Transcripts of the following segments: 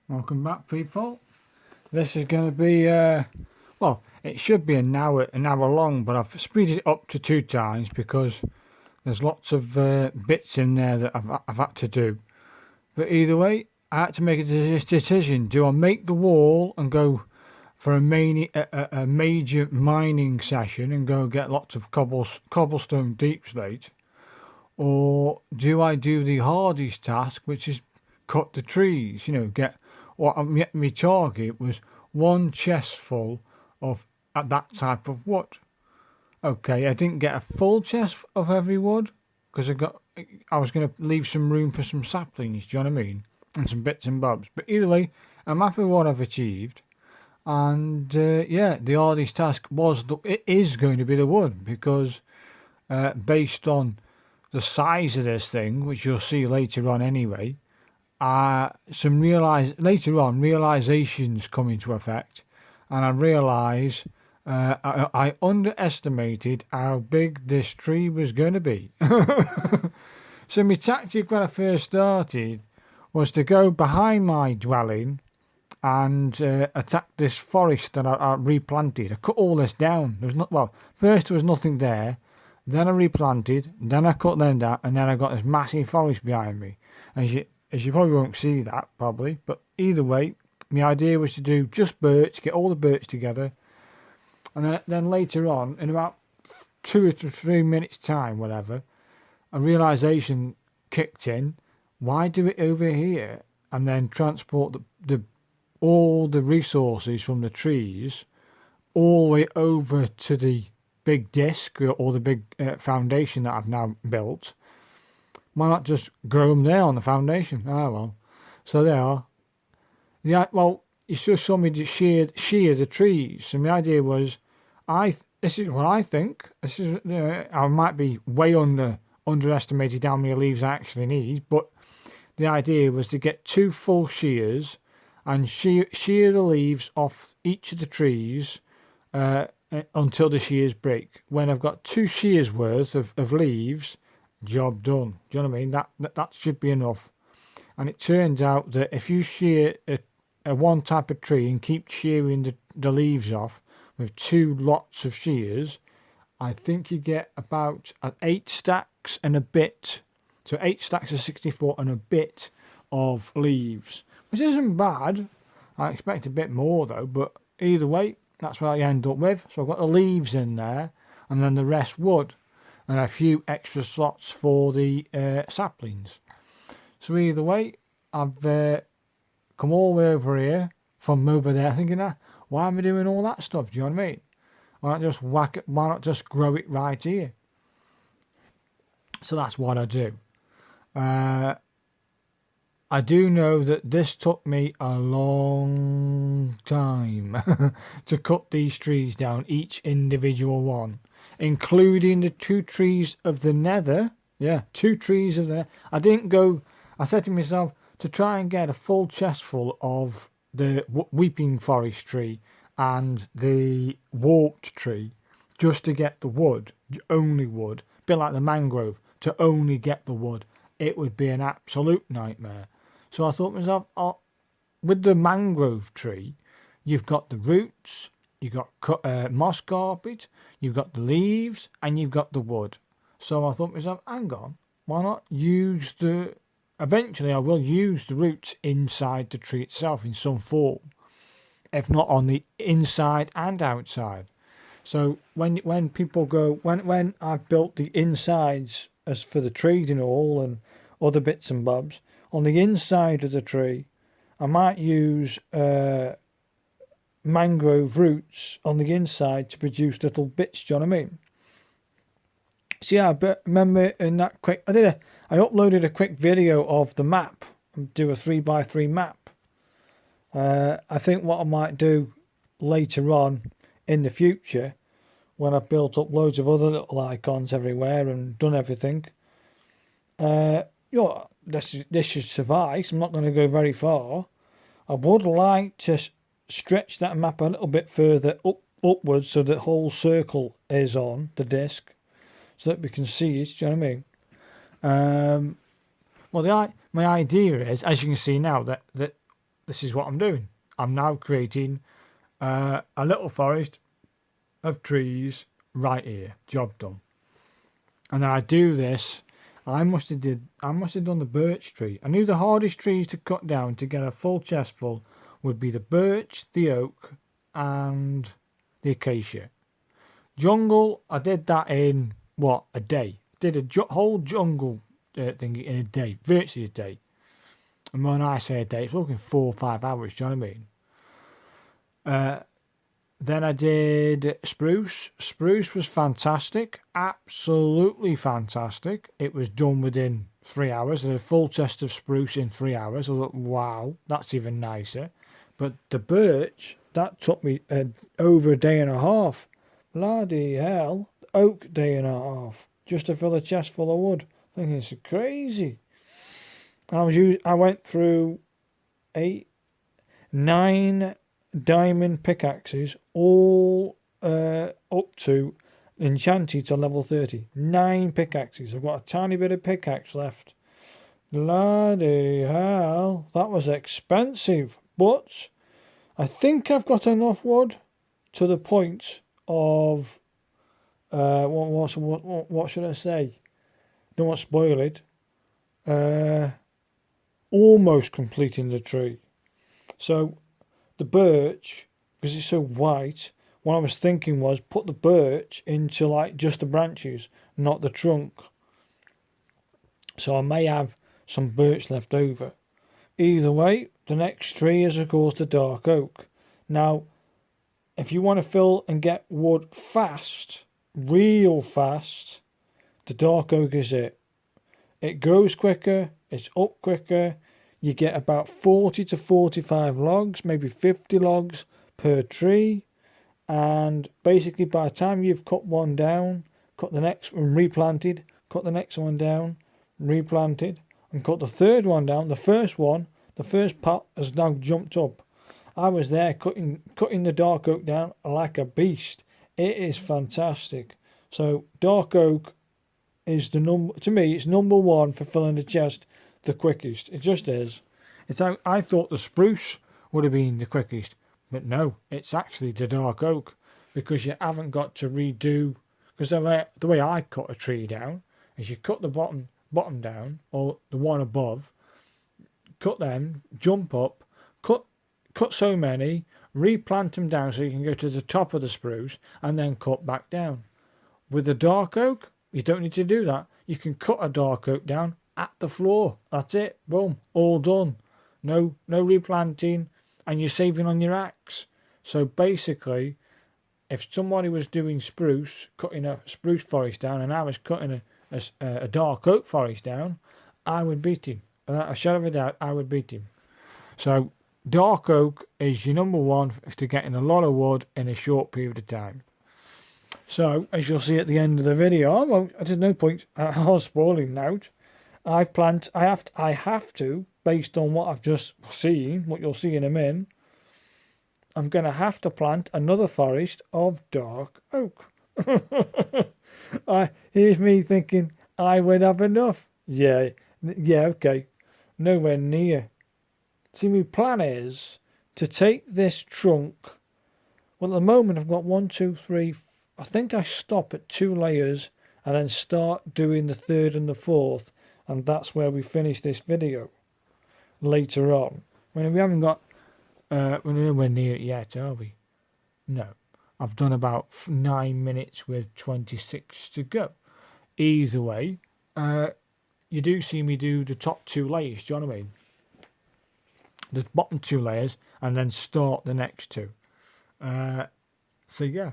Welcome back, people. This is going to be, well, it should be an hour long, but I've speeded it up to 2 times because there's lots of bits in there that I've had to do. But either way, I had to make a decision. Do I make the wall and go for a major mining session and go get lots of cobblestone deep slate? Or do I do the hardest task, which is cut the trees, get what my target was one chest full of that type of wood. Okay, I didn't get a full chest of heavy wood because I was going to leave some room for some saplings, do you know what I mean? And some bits and bobs. But either way, I'm happy with what I've achieved. And the hardest task it is going to be the wood because based on the size of this thing, which you'll see later on anyway, realizations come into effect, and I realise I underestimated how big this tree was going to be. So my tactic when I first started was to go behind my dwelling and attack this forest that I replanted. I cut all this down. First there was nothing there, then I replanted, then I cut them down, and then I got this massive forest behind me. As you probably won't see that, probably, but either way, my idea was to do just birch, get all the birch together, and then later on, in about 2 to 3 minutes time, whatever, a realisation kicked in. Why do it over here and then transport all the resources from the trees all the way over to the big disc or the big foundation that I've now built? Why not just grow them there on the foundation? Ah, well. So they are. Yeah, well, you just saw me just shear the trees. So my idea was, this is what I think. This is I might be way underestimated how many leaves I actually need, but the idea was to get 2 full shears and shear the leaves off each of the trees until the shears break. When I've got 2 shears worth of leaves, job done. Do you know what I mean? That should be enough. And it turns out that if you shear a one type of tree and keep shearing the leaves off with 2 lots of shears, I think you get about 8 stacks and a bit. So 8 stacks of 64 and a bit of leaves, which isn't bad. I expect a bit more though, but either way, that's what I end up with. So I've got the leaves in there and then the rest wood, and a few extra slots for the saplings. So either way, I've come all the way over here from over there thinking, why am I doing all that stuff? Do you know what I mean? Why not just whack it? Why not just grow it right here? So that's what I do. I do know that this took me a long time to cut these trees down, each individual one, including the 2 trees of the nether. Yeah, 2 trees of the nether. I said to myself to try and get a full chest full of the weeping forest tree and the warped tree just to get the wood, only wood, a bit like the mangrove, to only get the wood. It would be an absolute nightmare. So I thought to myself, with the mangrove tree, you've got the roots, you've got moss carpet, you've got the leaves, and you've got the wood. So I thought to myself, hang on, why not use eventually I will use the roots inside the tree itself in some form, if not on the inside and outside. So when people go, when I've built the insides as for the trees and all and other bits and bobs, on the inside of the tree, I might use mangrove roots on the inside to produce little bits, do you know what I mean? So yeah, but remember in that I uploaded a quick video of the map, do a 3x3 map. I think what I might do later on in the future, when I've built up loads of other little icons everywhere and done everything, this should suffice. I'm not going to go very far. I would like to stretch that map a little bit further upwards so the whole circle is on the disc, so that we can see it. Do you know what I mean? My idea is, as you can see now, that this is what I'm doing. I'm now creating a little forest of trees right here. Job done. And then I do this. I must have done the birch tree. I knew the hardest trees to cut down to get a full chest full would be the birch, the oak, and the acacia. Jungle, I did that in a day. Did a whole jungle thing in a day, virtually a day. And when I say a day, it's looking 4 or 5 hours. Do you know what I mean? Then I did spruce. Spruce was fantastic, absolutely fantastic. It was done within 3 hours. I did a full chest of spruce in 3 hours. I thought, wow, that's even nicer. But the birch, that took me over a day and a half. Bloody hell. Oak, day and a half. Just to fill a chest full of wood. I think it's crazy. I went through 9 diamond pickaxes, all up to enchanted to level 30. 9 pickaxes. I've got a tiny bit of pickaxe left. Bloody hell, that was expensive. But I think I've got enough wood to the point of what should I say? Don't want to spoil it. Almost completing the tree. So the birch, because it's so white, what I was thinking was put the birch into like just the branches, not the trunk. So I may have some birch left over. Either way, the next tree is of course the dark oak. Now, if you want to fill and get wood fast, real fast, the dark oak is it. It grows quicker, it's up quicker. You get about 40 to 45 logs, maybe 50 logs per tree. And basically by the time you've cut one down, cut the next one, replanted, cut the next one down, replanted, and cut the third one down. The first pot has now jumped up. I was there cutting the dark oak down like a beast. It is fantastic. So dark oak is to me, it's number one for filling the chest the quickest. It just is. I thought the spruce would have been the quickest, but no, it's actually the dark oak, because you haven't got to redo. Because the way I cut a tree down is you cut the bottom down, or the one above, cut them, jump up, cut so many, replant them down so you can go to the top of the spruce, and then cut back down. With the dark oak, you don't need to do that. You can cut a dark oak down at the floor. That's it. Boom. All done. No replanting, and you're saving on your axe. So basically, if somebody was doing spruce, cutting a spruce forest down, and I was cutting a dark oak forest down, I would beat him. Without a shadow of a doubt, I would beat him. So dark oak is your number one to getting a lot of wood in a short period of time. So, as you'll see at the end of the video, there's no point spoiling now. I have to, based on what I've just seen, what you'll see in a minute, I'm going to have to plant another forest of dark oak. Here's me thinking I would have enough. Yeah, okay. Nowhere near. See, my plan is to take this trunk. Well, at the moment I've got 1, 2, 3, I think I stop at 2 layers and then start doing the third and the fourth, and that's where we finish this video later on. When we haven't got, we're nowhere near it yet, are we? No. I've done about 9 minutes with 26 to go. Either way, you do see me do the top 2 layers, do you know what I mean? The bottom 2 layers, and then start the next 2. So yeah.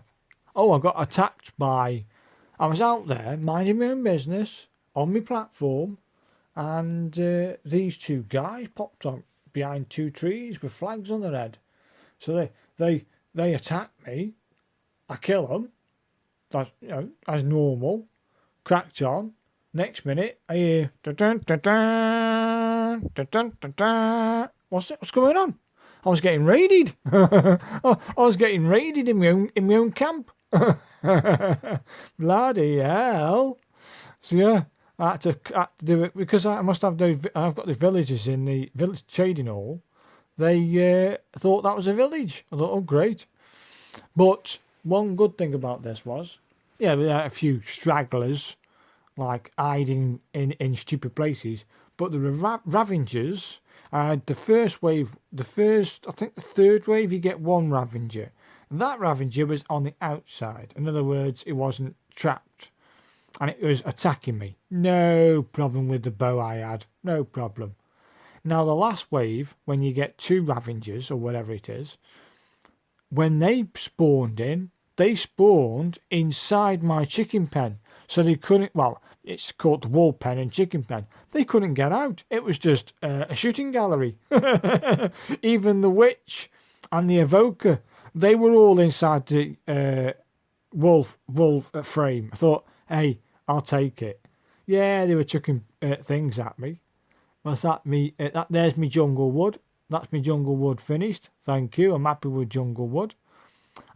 Oh, I got attacked by... I was out there minding my own business on my platform, and these 2 guys popped up behind 2 trees with flags on their head. So they attack me. I kill them. That's, as normal. Cracked on. Next minute, I hear... What's going on? I was getting raided. I was getting raided in my own camp. Bloody hell. So yeah, I had to do it because I must have those. I've got the villagers in the village trading hall they thought that was a village. I thought, oh, great. But one good thing about this was, yeah, we had a few stragglers, like hiding in stupid places. But the Ravengers, the first wave, I think the third wave, you get one Ravenger. That Ravenger was on the outside. In other words, it wasn't trapped. And it was attacking me. No problem with the bow I had. No problem. Now, the last wave, when you get two Ravengers, or whatever it is, when they spawned in, they spawned inside my chicken pen. So they couldn't, well, it's called the wool pen and chicken pen. They couldn't get out. It was just a shooting gallery. Even the witch and the evoker, they were all inside the wolf frame. I thought, hey, I'll take it. Yeah, they were chucking things at me. Was that me? There's me jungle wood. That's me jungle wood finished. Thank you. I'm happy with jungle wood.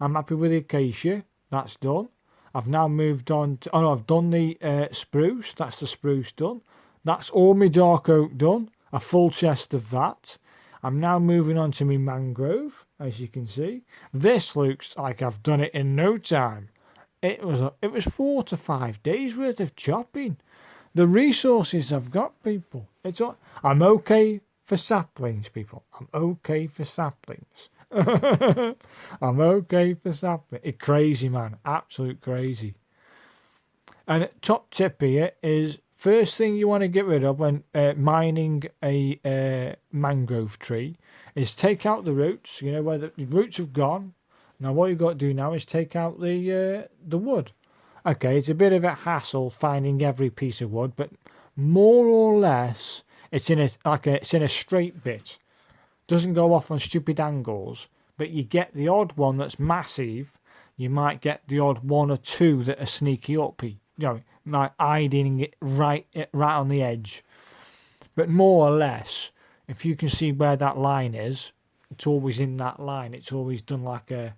I'm happy with the acacia. That's done. I've now moved on to... Oh, no, I've done the spruce. That's the spruce done. That's all my dark oak done. A full chest of that. I'm now moving on to my mangrove, as you can see. This looks like I've done it in no time. It was 4 to 5 days worth of chopping. The resources I've got, people. I'm okay for saplings, people. I'm okay for saplings. I'm okay for saplings. It's crazy, man. Absolute crazy. And top tip here is, first thing you want to get rid of when mining a mangrove tree is take out the roots. You know, where the roots have gone. Now what you've got to do now is take out the wood. Okay, it's a bit of a hassle finding every piece of wood, but more or less it's in a straight bit. Doesn't go off on stupid angles, but you get the odd one that's massive. You might get the odd one or two that are sneaky uppy, you know, like hiding it right on the edge. But more or less, if you can see where that line is, it's always in that line. It's always done like a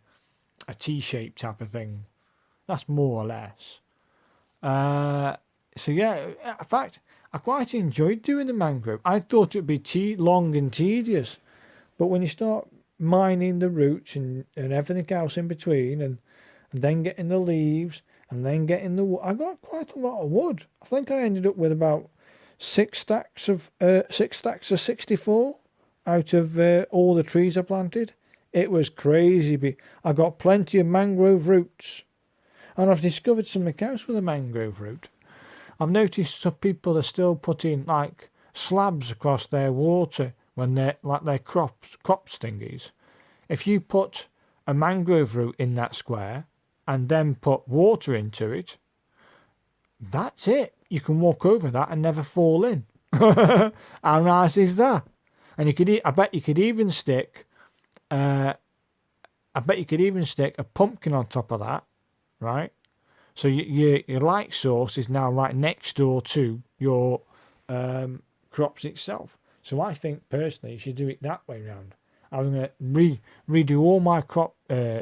T-shape type of thing. That's more or less. So yeah, in fact, I quite enjoyed doing the mangrove. I thought it would be long and tedious, but when you start mining the roots and everything else in between, and then getting the leaves, and then getting the wood, I got quite a lot of wood. I think I ended up with about 6 stacks of 64 out of all the trees I planted. It was crazy. I got plenty of mangrove roots. And I've discovered some accounts with a mangrove root. I've noticed some people are still putting like slabs across their water when they're like their crop stingies. If you put a mangrove root in that square and then put water into it, that's it. You can walk over that and never fall in. How nice is that? And I bet you could even stick a pumpkin on top of that. Right, so your light source is now right next door to your crops itself. So I think personally you should do it that way round. I'm going to redo all my crop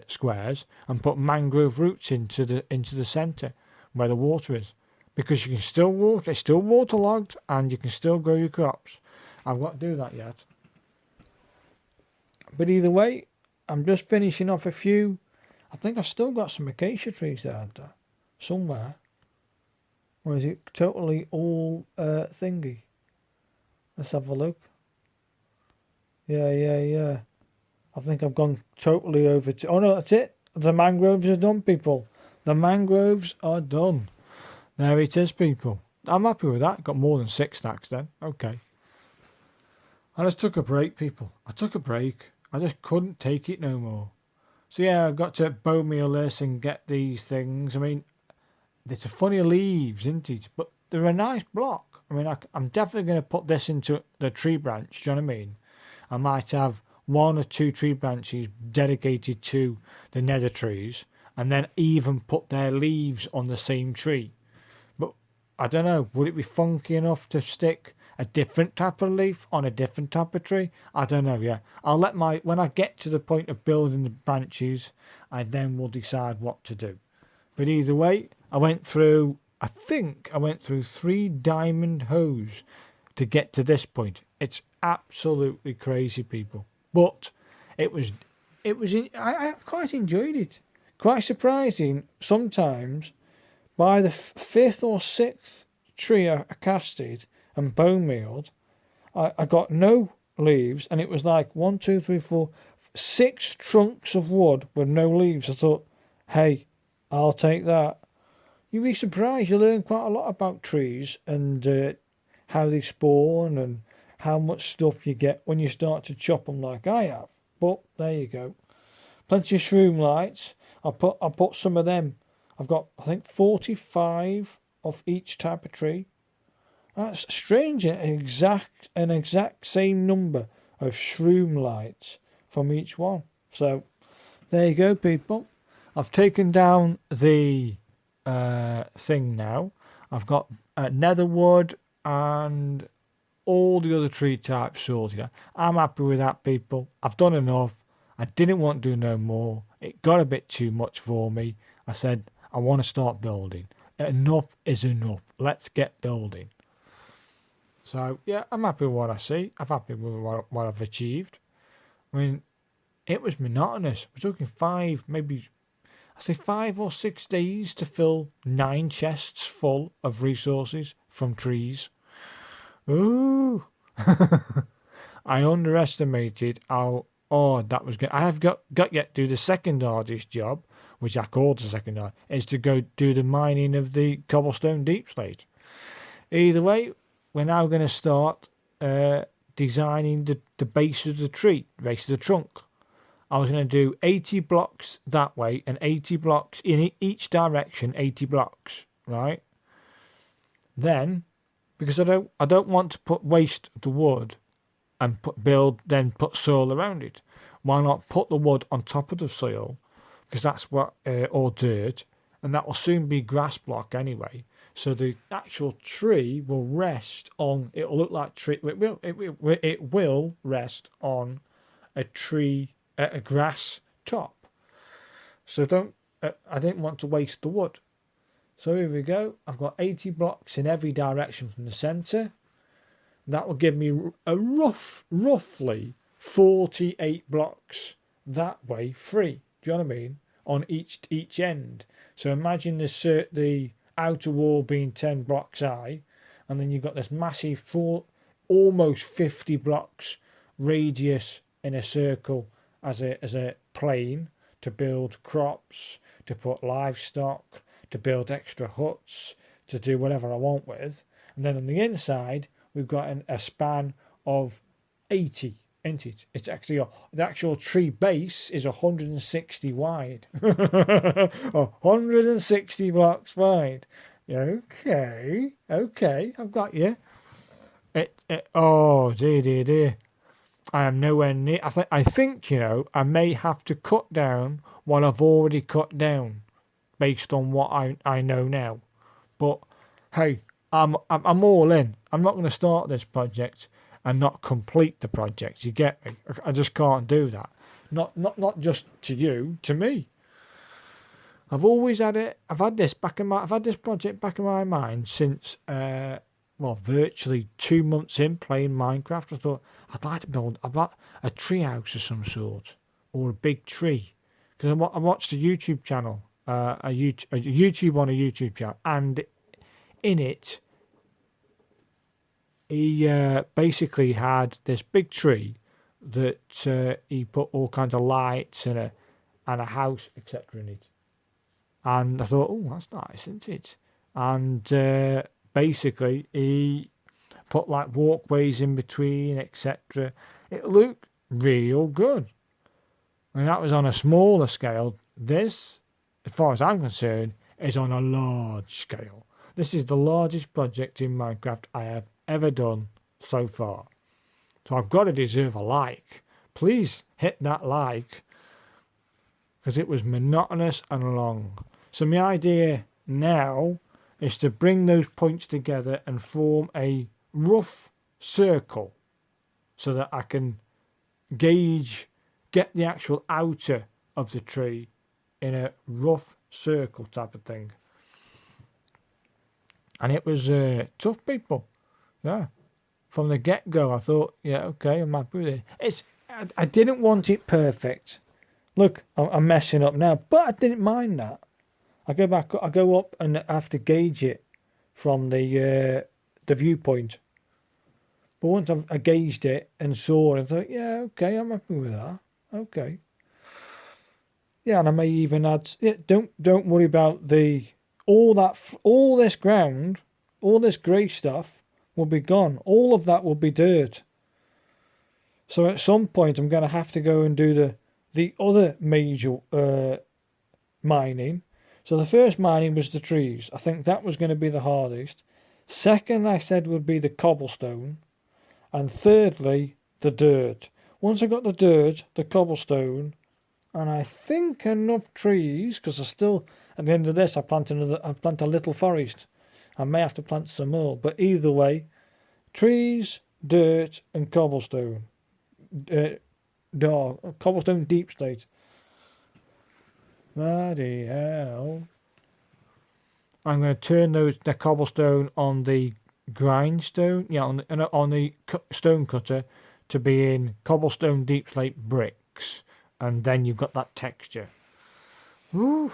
squares and put mangrove roots into the centre where the water is, because you can still water. It's still waterlogged and you can still grow your crops. I've got to do that yet. But either way, I'm just finishing off a few. I think I've still got some acacia trees there, haven't I? Somewhere. Or is it totally all thingy? Let's have a look. Yeah. I think I've gone totally over to... Oh no, that's it. The mangroves are done, people. The mangroves are done. There it is, people. I'm happy with that. Got more than 6 stacks then. Okay. I just took a break, people. I took a break. I just couldn't take it no more. So yeah, I've got to bow meal this and get these things. I mean, it's a funny leaves, isn't it? But they're a nice block. I mean, I'm definitely going to put this into the tree branch. Do you know what I mean? I might have 1 or 2 tree branches dedicated to the nether trees, and then even put their leaves on the same tree. But I don't know, would it be funky enough to stick a different type of leaf on a different type of tree? I don't know, yeah. When I get to the point of building the branches, I then will decide what to do. But either way, I think I went through 3 diamond hoes to get to this point. It's absolutely crazy, people. But it was, I quite enjoyed it. Quite surprising sometimes. By the fifth or sixth tree I casted and bone mealed, I got no leaves, and it was like 6 trunks of wood with no leaves. I thought, hey, I'll take that. You'd be surprised. You learn quite a lot about trees and how they spawn and how much stuff you get when you start to chop them like I have. But there you go. Plenty of shroom lights. I put some of them. I've got, I think, 45 of each type of tree. That's strange. An exact same number of shroom lights from each one. So there you go, people. I've taken down the thing now. I've got netherwood and all the other tree types sorted out. I'm happy with that, people. I've done enough. I didn't want to do no more. It got a bit too much for me. I said, I want to start building. Enough is enough. Let's get building. So, yeah, I'm happy with what I see. I'm happy with what I've achieved. I mean, it was monotonous. We're talking 5 or 6 days to fill 9 chests full of resources from trees. Ooh. I underestimated how hard that was going. I have got yet to do the second hardest job, which I called the second hard, is to go do the mining of the cobblestone deep slate. Either way, we're now going to start designing the base of the tree, base of the trunk. I was going to do 80 blocks that way and 80 blocks in each direction, 80 blocks, right? Then, because I don't want to waste the wood and put soil around it. Why not put the wood on top of the soil? Because that's what, or dirt, and that will soon be grass block anyway. So the actual tree will rest on. It will look like tree. It will rest on a tree, a grass top. So I didn't want to waste the wood. So here we go. I've got 80 blocks in every direction from the centre. That will give me a roughly 48 blocks that way free. Do you know what I mean? On each end. So imagine the outer wall being 10 blocks high, and then you've got this massive almost 50 blocks radius in a circle as a plane to build crops, to put livestock, to build extra huts, to do whatever I want with. And then on the inside, we've got a span of 80, isn't it? It's actually the actual tree base is 160 wide. 160 blocks wide. Okay, I've got you. Oh dear. I am nowhere near. I think I may have to cut down what I've already cut down, based on what I know now. But hey, I'm all in. I'm not going to start this project and not complete the project. You get me? I just can't do that. Not just to you, to me. I've always had it. I've had this project back in my mind since virtually 2 months in playing Minecraft. I thought I'd like to build a tree house of some sort, or a big tree, because I watched a YouTube channel, a YouTube on a YouTube channel, and in it, he basically had this big tree that he put all kinds of lights and a house, etc. in it. And I thought, oh, that's nice, isn't it? And basically, he put like walkways in between, etc. It looked real good. And that was on a smaller scale. This, as far as I'm concerned, is on a large scale. This is the largest project in Minecraft I have ever done so far. So I've got to deserve a like. Please hit that like, because it was monotonous and long. So my idea now is to bring those points together and form a rough circle so that I can get the actual outer of the tree in a rough circle type of thing. And it was tough, people. Yeah. From the get-go, I thought, yeah, okay, I'm happy with it. I didn't want it perfect. Look, I'm messing up now, but I didn't mind that. I go up and I have to gauge it from the viewpoint. But once I gauged it and saw it, I thought, yeah, okay, I'm happy with that. Okay. Yeah, and I may even add. Yeah, don't worry about all this ground, all this grey stuff will be gone. All of that will be dirt. So at some point, I'm going to have to go and do the other major mining. So the first mining was the trees. I think that was going to be the hardest. Second, I said would be the cobblestone. And thirdly, the dirt. Once I got the dirt, the cobblestone, and I think enough trees, because I still, at the end of this, I plant a little forest. I may have to plant some more, but either way, trees, dirt, and cobblestone. Cobblestone deep slate. Bloody hell. I'm going to turn the cobblestone on the grindstone, on the stone cutter, to be in cobblestone deep slate bricks, and then you've got that texture. Woo.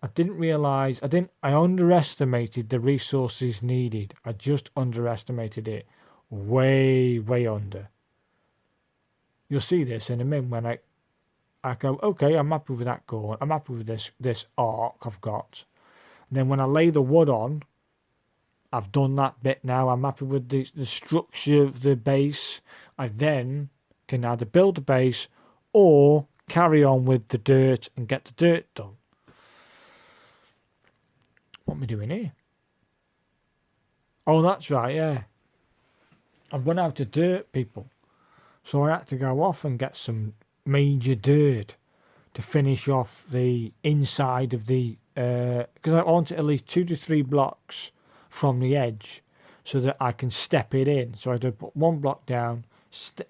I didn't realise, I underestimated the resources needed. I just underestimated it. Way under. You'll see this in a minute when I go, okay, I'm happy with that corner. I'm happy with this arc I've got. And then when I lay the wood on, I've done that bit now. I'm happy with the structure of the base. I then can either build the base or carry on with the dirt and get the dirt done. What am I doing here? Oh, that's right, yeah. I've run out of dirt, people. So I had to go off and get some major dirt to finish off the inside of the... because I wanted at least 2 to 3 blocks from the edge so that I can step it in. So I had to put 1 block down,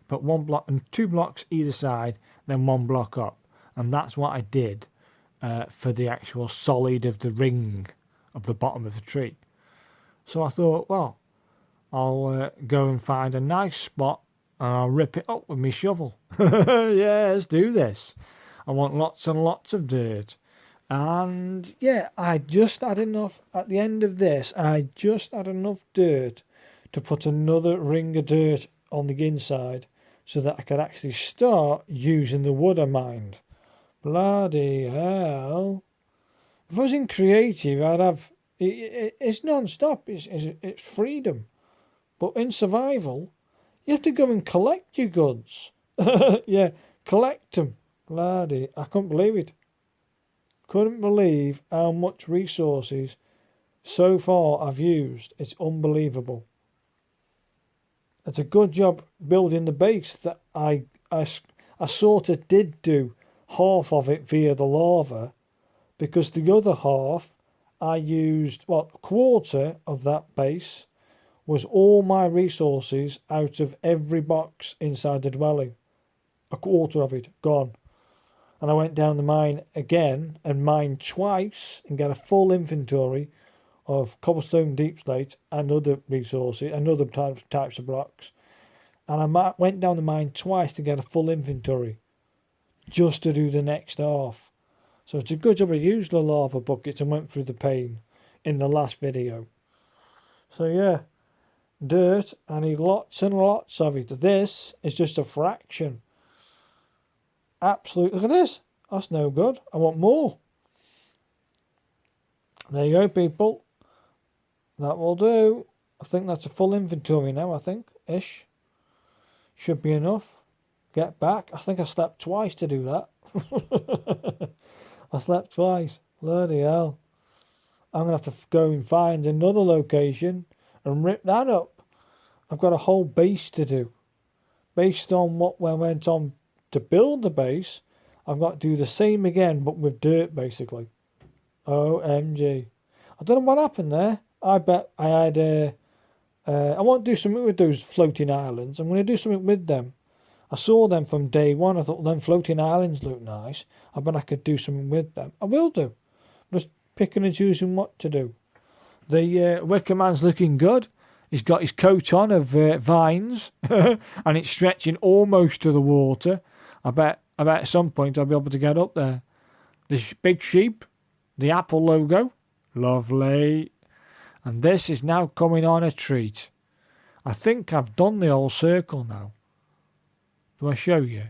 put 1 block and 2 blocks either side, then 1 block up. And that's what I did for the actual solid of the ring of the bottom of the tree. So I thought, well, I'll go and find a nice spot and I'll rip it up with my shovel. Yeah, let's do this. I want lots and lots of dirt. And yeah, I just had enough, at the end of this, I just had enough dirt to put another ring of dirt on the inside so that I could actually start using the wood I mined. Bloody hell. If I was in creative, I'd have, it's non-stop, it's freedom. But in survival, you have to go and collect your goods. Yeah, collect them. Bloody, I couldn't believe it. Couldn't believe how much resources so far I've used. It's unbelievable. It's a good job building the base that I sort of did do half of it via the lava, because the other half I used, well, a quarter of that base was all my resources out of every box inside the dwelling. A quarter of it gone. And I went down the mine again and mined twice and got a full inventory of cobblestone deep slate and other resources and other types of blocks. And I went down the mine twice to get a full inventory just to do the next half. So it's a good job I used the lava buckets and went through the pain in the last video. So yeah, dirt, I need lots and lots of it. This is just a fraction. Absolutely, look at this. That's no good. I want more. There you go, people. That will do. I think that's a full inventory now, I think, ish. Should be enough. Get back. I think I slept twice to do that. I slept twice. Bloody hell. I'm going to have to go and find another location and rip that up. I've got a whole base to do. Based on what went on to build the base, I've got to do the same again, but with dirt, basically. OMG. I don't know what happened there. I bet I had I want to do something with those floating islands. I'm going to do something with them. I saw them from day one. I thought, well, them floating islands look nice. I bet I could do something with them. I will do. Just picking and choosing what to do. The Wicker Man's looking good. He's got his coat on of vines, and it's stretching almost to the water. I bet at some point I'll be able to get up there. This big sheep, the Apple logo, lovely. And this is now coming on a treat. I think I've done the whole circle now. Do I show you?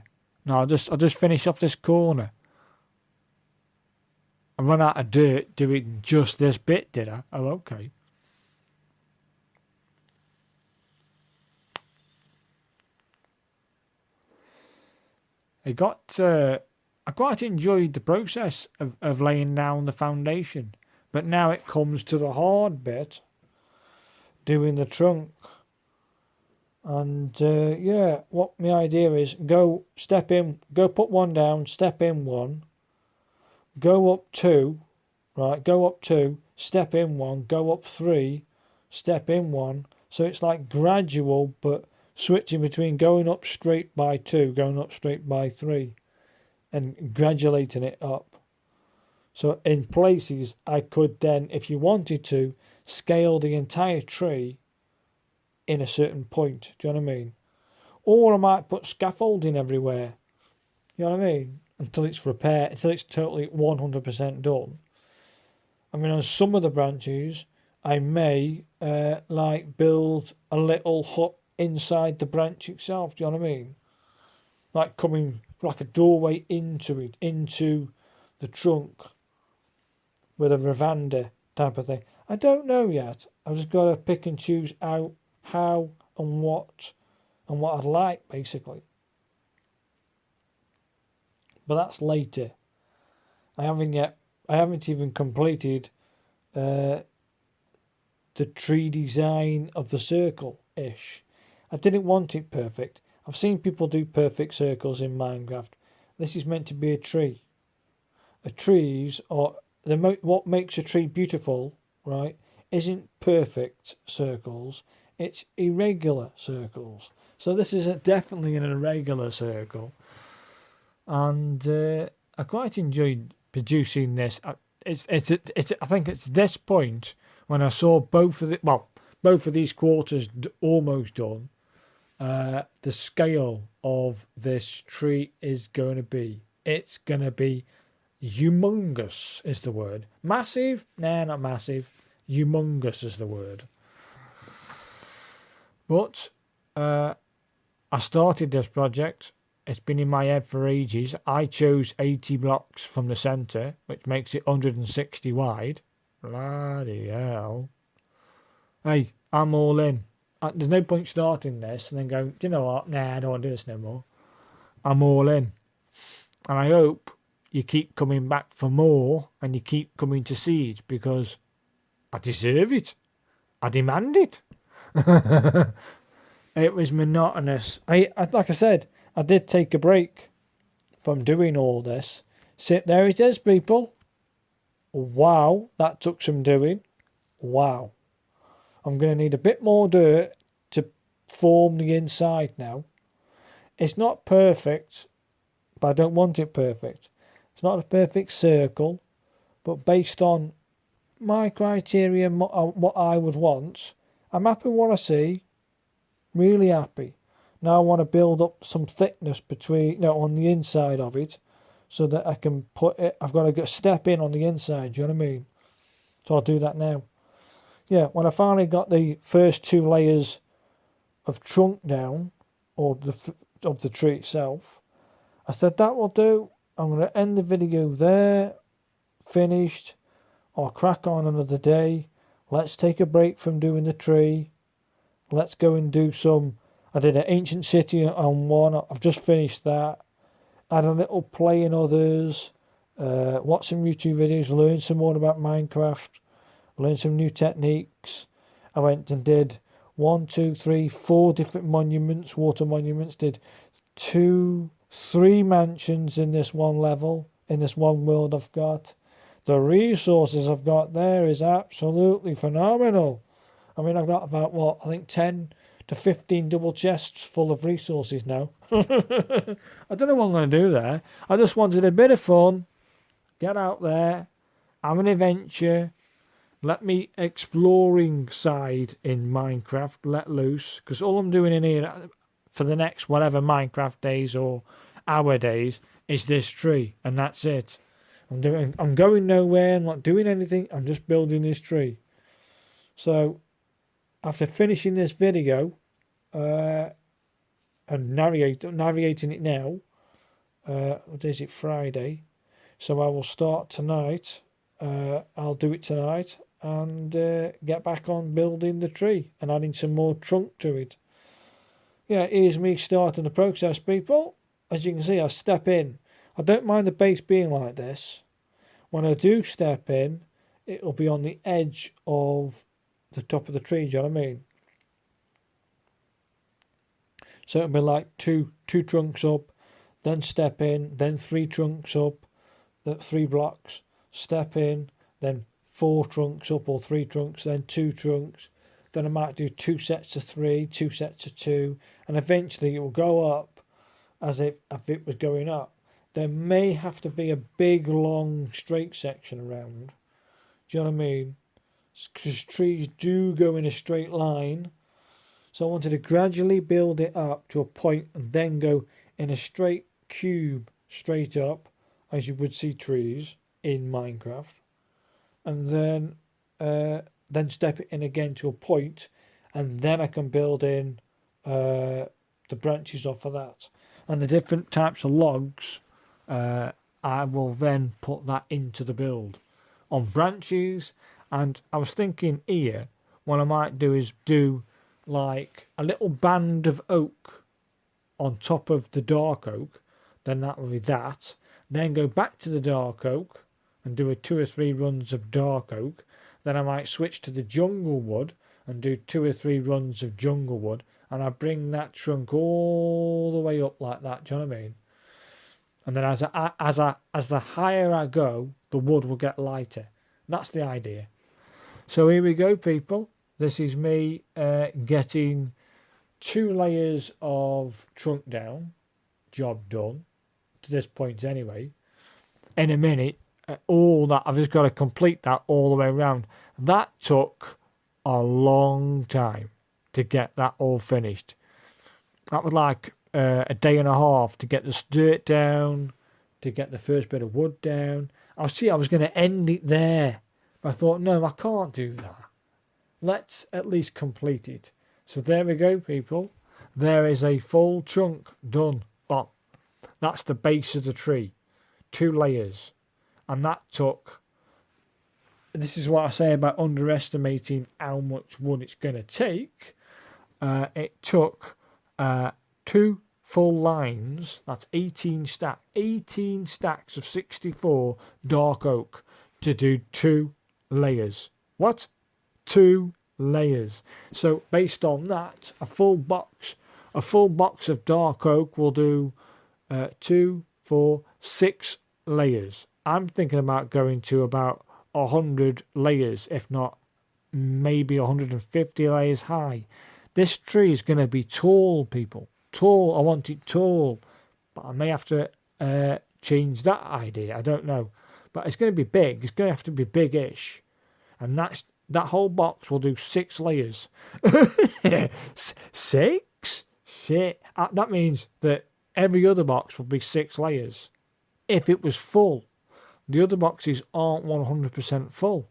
No, I'll just finish off this corner. I run out of dirt doing just this bit, did I? Oh, okay. I quite enjoyed the process of laying down the foundation, but now it comes to the hard bit, doing the trunk. And yeah, what my idea is, go put one down, step in one, go up two, right, go up two, step in one, go up three, step in one. So it's like gradual, but switching between going up straight by two, going up straight by three, and graduating it up. So in places, I could then, if you wanted to, scale the entire tree in a certain point. Do you know what I mean? Or I might put scaffolding everywhere. You know what I mean? Until it's repaired, until it's totally 100% done. I mean, on some of the branches, I may like build a little hut inside the branch itself. Do you know what I mean? Like coming like a doorway into it, into the trunk, with a veranda type of thing. I don't know yet. I've just got to pick and choose out how and what I'd like, basically. But that's later. I haven't even completed the tree design of the circle-ish. I didn't want it perfect. I've seen people do perfect circles in Minecraft. This is meant to be a tree. What makes a tree beautiful, right, isn't perfect circles. It's irregular circles. So this is definitely an irregular circle. And I quite enjoyed producing this. I think it's this point when I saw both of these quarters almost done. The scale of this tree is going to be. It's going to be humongous is the word. Massive? Nah, not massive. Humongous is the word. But I started this project. It's been in my head for ages. I chose 80 blocks from the centre, which makes it 160 wide. Bloody hell. Hey, I'm all in. There's no point starting this and then going, do you know what? Nah, I don't want to do this no more. I'm all in. And I hope you keep coming back for more and you keep coming to see it because I deserve it. I demand it. It was monotonous. Like I said, I did take a break from doing all this. There it is, people. Wow, that took some doing. Wow. I'm going to need a bit more dirt to form the inside now. It's not perfect, but I don't want it perfect. It's not a perfect circle, but based on my criteria and what I would want, I'm happy with what I see. Really happy. Now I want to build up some thickness on the inside of it so that I can put it, I've got to step in on the inside, do you know what I mean? So I'll do that now. Yeah, when I finally got the first two layers of trunk down, or of the tree itself, I said that will do. I'm going to end the video there. Finished. I'll crack on another day. Let's take a break from doing the tree. Let's go and do I did an ancient city on one. I've just finished that. Had a little play in others. Watch some YouTube videos. Learn some more about Minecraft. Learn some new techniques. I went and did 4 different monuments, water monuments. Did 3 mansions in this one level, in this one world I've got. The resources I've got there is absolutely phenomenal. I mean, I've got about, I think 10 to 15 double chests full of resources now. I don't know what I'm going to do there. I just wanted a bit of fun, get out there, have an adventure, let me exploring side in Minecraft let loose, because all I'm doing in here for the next whatever Minecraft days or hour days is this tree, and that's it. I'm going nowhere. I'm not doing anything. I'm just building this tree. So after finishing this video and navigating it now, what is it, Friday? So I will start tonight. I'll do it tonight and get back on building the tree and adding some more trunk to it. Yeah, here's me starting the process, people. As you can see, I step in. I don't mind the base being like this. When I do step in, it'll be on the edge of the top of the tree, do you know what I mean? So it'll be like two trunks up, then step in, then 3 trunks up, 3 blocks, step in, then 4 trunks up or 3 trunks, then 2 trunks. Then I might do 2 sets of 3, 2 sets of 2, and eventually it will go up as if it was going up. There may have to be a big, long, straight section around. Do you know what I mean? Because trees do go in a straight line. So I wanted to gradually build it up to a point and then go in a straight cube straight up, as you would see trees in Minecraft. And then step it in again to a point, and then I can build in the branches off of that. And the different types of logs, I will then put that into the build on branches. And I was thinking here, what I might do is do like a little band of oak on top of the dark oak, then that will be that. Then go back to the dark oak and do 2 or 3 runs of dark oak. Then I might switch to the jungle wood and do 2 or 3 runs of jungle wood, and I bring that trunk all the way up like that. Do you know what I mean? And then as the higher I go, the wood will get lighter. That's the idea. So here we go, people. This is me getting 2 layers of trunk down. Job done. To this point anyway. In a minute, all that, I've just got to complete that all the way around. That took a long time to get that all finished. That was like a day and a half to get the dirt down, to get the first bit of wood down. I was going to end it there, but I thought, no, I can't do that. Let's at least complete it. So there we go, people. There is a full trunk done. Well, that's the base of the tree. 2 layers. And that took, this is what I say about underestimating how much wood it's going to take. It took 2 full lines, that's 18 stacks of 64 dark oak to do 2 layers. What? 2 layers. So based on that, a full box of dark oak will do 2, 4, 6 layers. I'm thinking about going to about 100 layers, if not maybe 150 layers high. This tree is going to be tall, people. Tall. I want it tall. But I may have to change that idea. I don't know. But it's going to be big. It's going to have to be big-ish. And that whole box will do 6 layers. 6? Shit. That means that every other box will be 6 layers. If it was full. The other boxes aren't 100% full.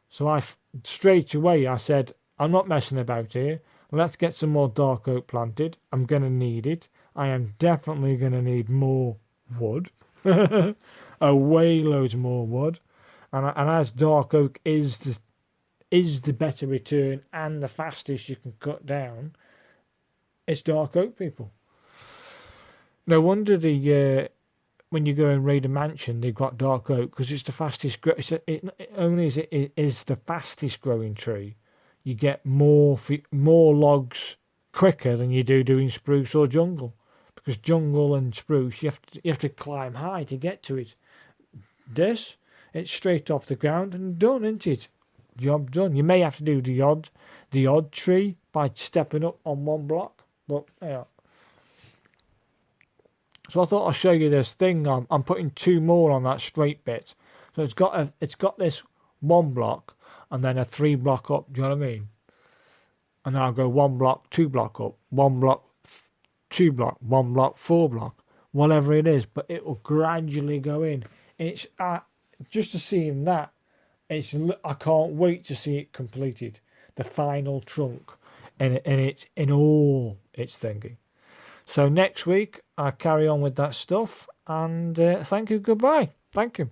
So straight away I said, I'm not messing about here. Let's get some more dark oak planted. I'm going to need it. I am definitely going to need more wood. Way loads more wood. And as dark oak is the better return and the fastest you can cut down, it's dark oak, people. No wonder when you go and raid a mansion, they've got dark oak, because it's the fastest. It is the fastest growing tree. You get more logs quicker than you do doing spruce or jungle, because jungle and spruce you have to climb high to get to it. It's straight off the ground and done, isn't it? Job done. You may have to do the odd tree by stepping up on 1 block, but yeah. So I thought I'll show you this thing. I'm putting 2 more on that straight bit. So it's got this one block, and then a 3 block up. Do you know what I mean? And then I'll go 1 block, 2 block up, 1 block, 2 block, 1 block, 4 block, whatever it is. But it will gradually go in. And it's just to see him that. I can't wait to see it completed. The final trunk, and it's in all its thinking. So next week I carry on with that stuff, and thank you, goodbye. Thank you.